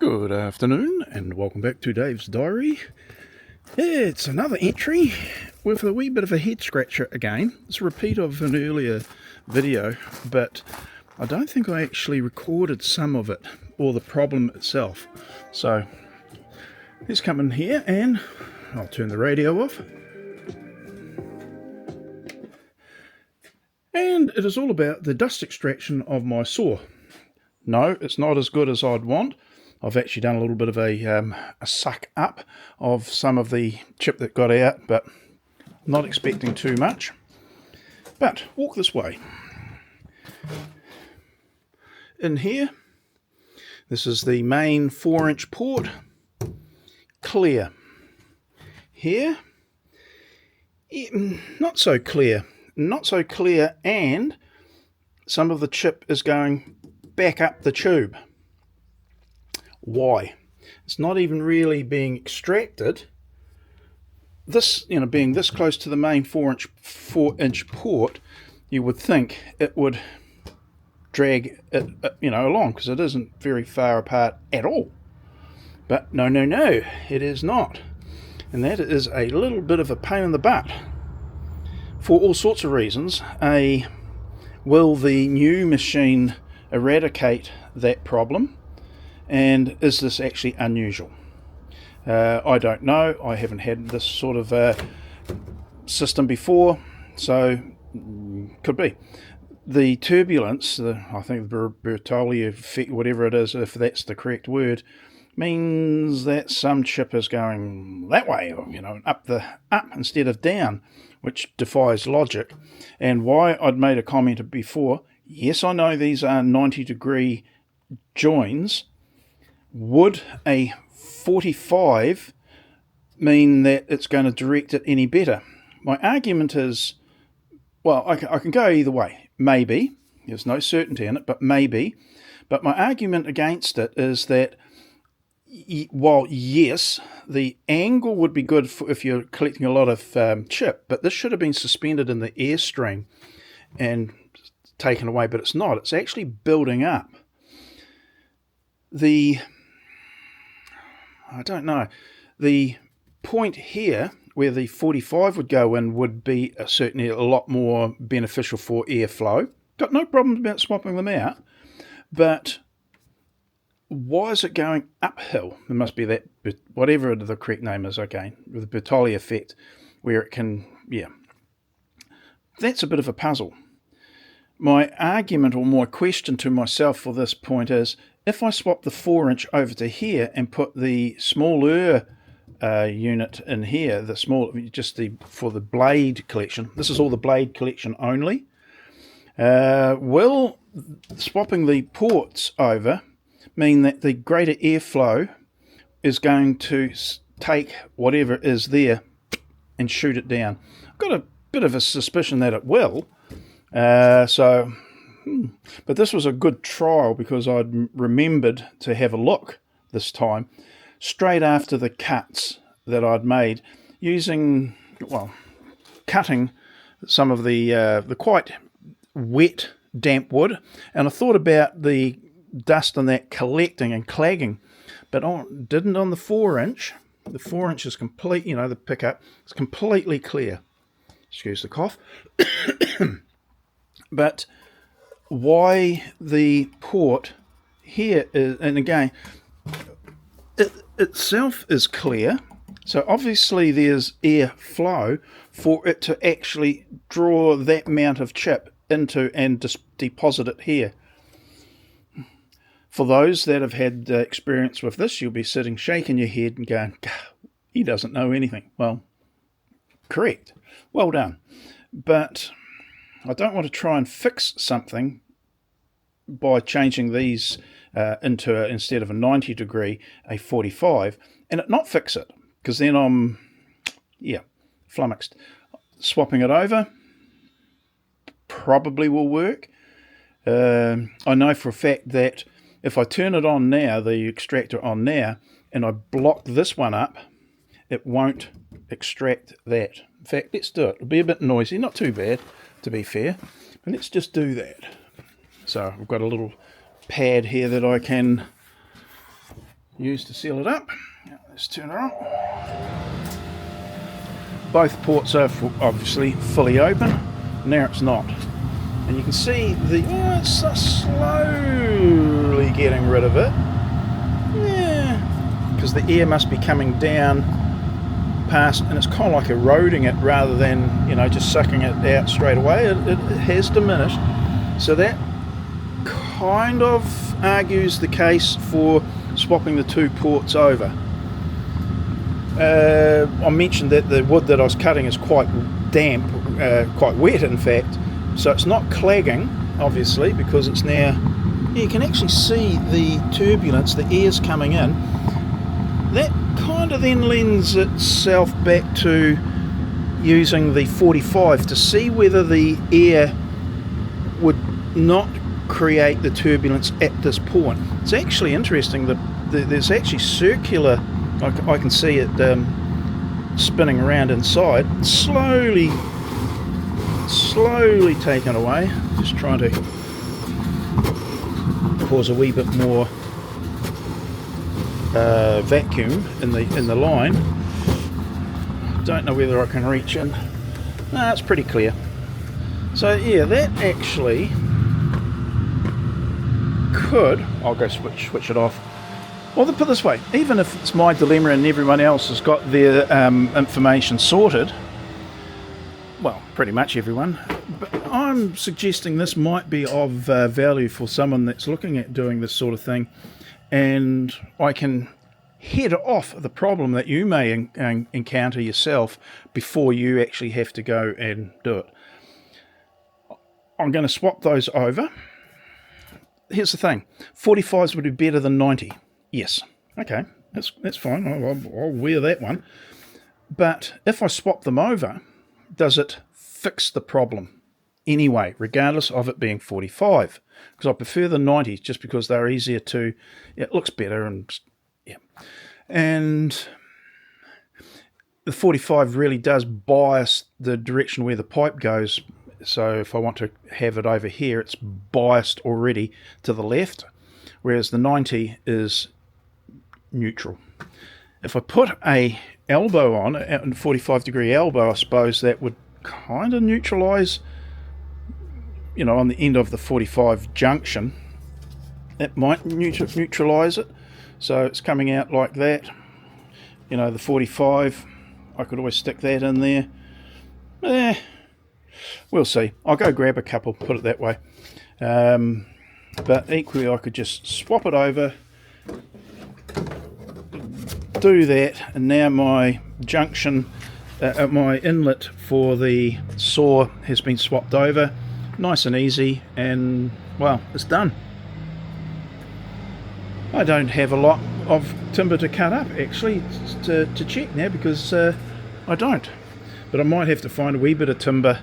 Good afternoon and welcome back to Dave's Diary. It's another entry with a wee bit of a head scratcher again. It's a repeat of an earlier video, but I don't think I actually recorded some of it or the problem itself. So let's come in here and I'll turn the radio off. And it is all about the dust extraction of my saw. No, it's not as good as I'd want. I've actually done a little bit of a suck up of some of the chip that got out, but I'm not expecting too much. But walk this way. In here, this is the main 4-inch port, clear. Here, not so clear, and some of the chip is going back up the tube. Why? It's not even really being extracted. This, being this close to the main 4-inch port, you would think it would drag it, along, because it isn't very far apart at all. But no, it is not. And that is a little bit of a pain in the butt for all sorts of reasons. Will the new machine eradicate that problem? And is this actually unusual? I don't know. I haven't had this sort of system before, so could be. The turbulence, I think the Bertolli effect, whatever it is, if that's the correct word, means that some chip is going that way, or up instead of down, which defies logic. And why I'd made a comment before, yes, I know these are 90-degree joins. Would a 45 mean that it's going to direct it any better? My argument is, well, I can go either way. Maybe. There's no certainty in it, but maybe. But my argument against it is that while, yes, the angle would be good if you're collecting a lot of chip, but this should have been suspended in the airstream and taken away, but it's not. It's actually building up. I don't know. The point here where the 45 would go in would be certainly a lot more beneficial for airflow. Got no problems about swapping them out, but why is it going uphill? There must be that, whatever the correct name is, okay, with the Bertolli effect, where it can, That's a bit of a puzzle. My argument or my question to myself for this point is, if I swap the 4-inch over to here and put the smaller unit in here, for the blade collection, this is all the blade collection only, will swapping the ports over mean that the greater airflow is going to take whatever is there and shoot it down? I've got a bit of a suspicion that it will. But this was a good trial because I'd remembered to have a look this time straight after the cuts that I'd made cutting some of the quite wet damp wood, and I thought about the dust and that collecting and clagging, but didn't on the 4-inch. The 4-inch is complete, the pickup is completely clear. Excuse the cough. But why the port here is, and again, it itself is clear, so obviously there's air flow for it to actually draw that amount of chip into and deposit it here. For those that have had experience with this, you'll be sitting shaking your head and going, he doesn't know anything. Well, correct. Well done. But I don't want to try and fix something by changing these instead of a 90-degree, a 45, and it not fix it, because then I'm, flummoxed. Swapping it over probably will work. I know for a fact that if I turn it on now, the extractor on now, and I block this one up, it won't extract that. In fact, let's do it. It'll be a bit noisy, not too bad, to be fair, but let's just do that. So I've got a little pad here that I can used to seal it up. Let's turn it on. Both ports are obviously fully open. Now it's not. And you can see it's slowly getting rid of it. Yeah, because the air must be coming down past, and it's kind of like eroding it rather than, just sucking it out straight away. It has diminished. So that kind of argues the case for swapping the two ports over. I mentioned that the wood that I was cutting is quite damp, quite wet in fact, so it's not clagging obviously, because it's now, you can actually see the turbulence, the air's coming in. That kind of then lends itself back to using the 45 to see whether the air would not create the turbulence at this point. It's actually interesting that there's actually circular, I can see it spinning around inside, slowly taken away. Just trying to cause a wee bit more vacuum in the line. Don't know whether I can reach in. No, it's pretty clear. So yeah, that actually could, I'll go switch it off. Well, to put it this way, even if it's my dilemma and everyone else has got their information sorted, well, pretty much everyone, but I'm suggesting this might be of value for someone that's looking at doing this sort of thing, and I can head off the problem that you may encounter yourself before you actually have to go and do it. I'm going to swap those over. Here's the thing, 45s would be better than 90. Yes, okay, that's fine, I'll wear that one. But if I swap them over, does it fix the problem anyway, regardless of it being 45? Because I prefer the 90s just because they're easier to, it looks better, and yeah. And the 45 really does bias the direction where the pipe goes. So if I want to have it over here, it's biased already to the left, whereas the 90 is neutral. If I put a elbow on, a 45-degree elbow, I suppose that would kind of neutralize, on the end of the 45 junction, it might neutralize it. So it's coming out like that. The 45, I could always stick that in there. We'll see. I'll go grab a couple, put it that way. But equally, I could just swap it over, do that, and now my junction, my inlet for the saw has been swapped over. Nice and easy, and well, it's done. I don't have a lot of timber to cut up actually to check now, because I don't. But I might have to find a wee bit of timber,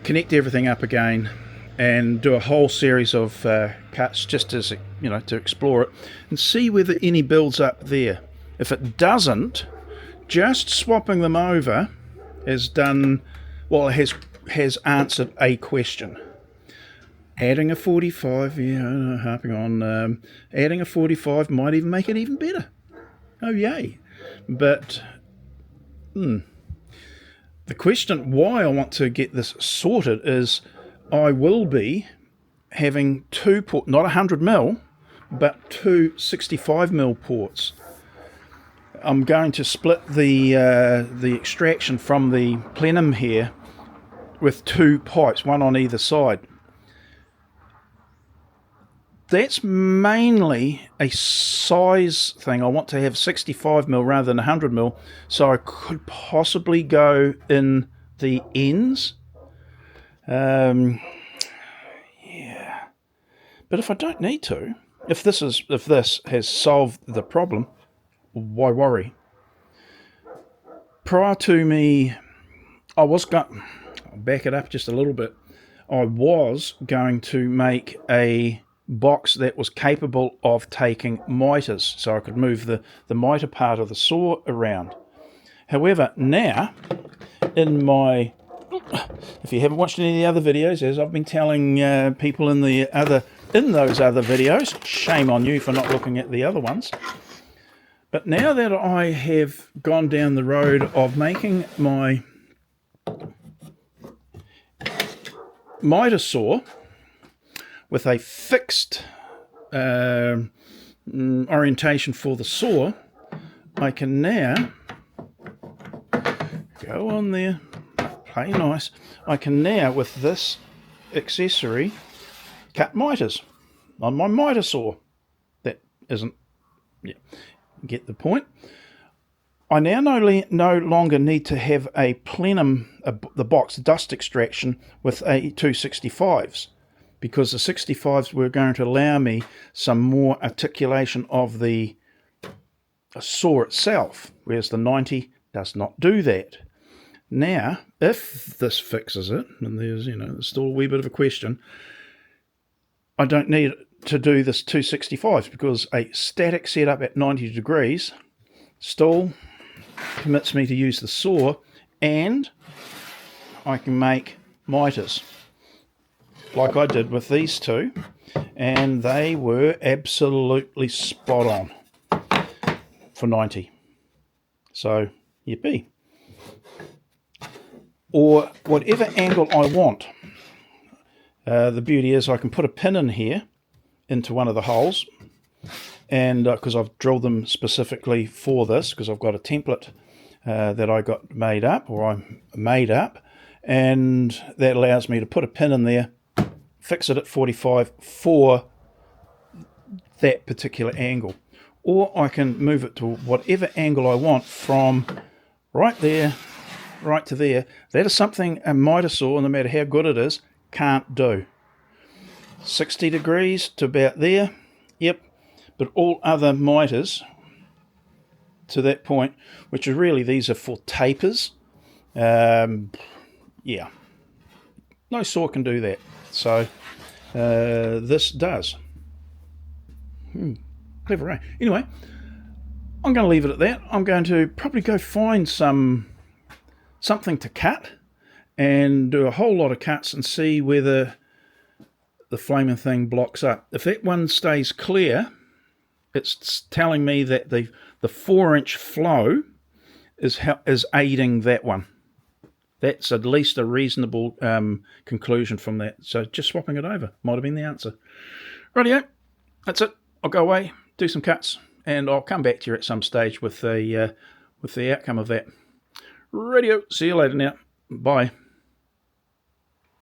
connect everything up again, and do a whole series of cuts just as, to explore it and see whether any builds up there. If it doesn't, just swapping them over has done, well, it has answered a question. Adding a 45, harping on, adding a 45 might even make it even better. Oh yay. But the question why I want to get this sorted is I will be having two port, not 100mm, but two 65mm ports. I'm going to split the extraction from the plenum here with two pipes, one on either side. That's mainly a size thing. I want to have 65mm rather than 100mm, so I could possibly go in the ends. Yeah. But if I don't need to, if this has solved the problem, why worry? Prior to me, I'll back it up just a little bit. I was going to make a box that was capable of taking miters, so I could move the miter part of the saw around. However, now, if you haven't watched any of the other videos, as I've been telling people in those other videos, shame on you for not looking at the other ones, But now that I have gone down the road of making my miter saw with a fixed orientation for the saw, I can now go on there, play nice. I can now, with this accessory, cut miters on my miter saw. That isn't, yeah, get the point. I now no longer need to have a plenum, the box dust extraction with a 265s, because the 65s were going to allow me some more articulation of the saw itself, whereas the 90 does not do that. Now, if this fixes it, and there's still a wee bit of a question, I don't need to do this 265s, because a static setup at 90 degrees still permits me to use the saw, and I can make miters like I did with these two, and they were absolutely spot on for 90. So, yippee. Or whatever angle I want. The beauty is I can put a pin in here into one of the holes, and because I've drilled them specifically for this, because I've got a template that I got made up, or I made up, and that allows me to put a pin in there, fix it at 45 for that particular angle. Or I can move it to whatever angle I want from right there, right to there. That is something a miter saw, no matter how good it is, can't do. 60 degrees to about there, yep. But all other miters to that point, which is really, these are for tapers, yeah, no saw can do that. So this does. Clever, eh? Anyway, I'm going to leave it at that. I'm going to probably go find something to cut and do a whole lot of cuts and see whether the flaming thing blocks up. If that one stays clear, it's telling me that the 4-inch flow is aiding that one. That's at least a reasonable conclusion from that. So just swapping it over might have been the answer. Rightio, that's it. I'll go away, do some cuts, and I'll come back to you at some stage with the outcome of that. Rightio, see you later now. Bye.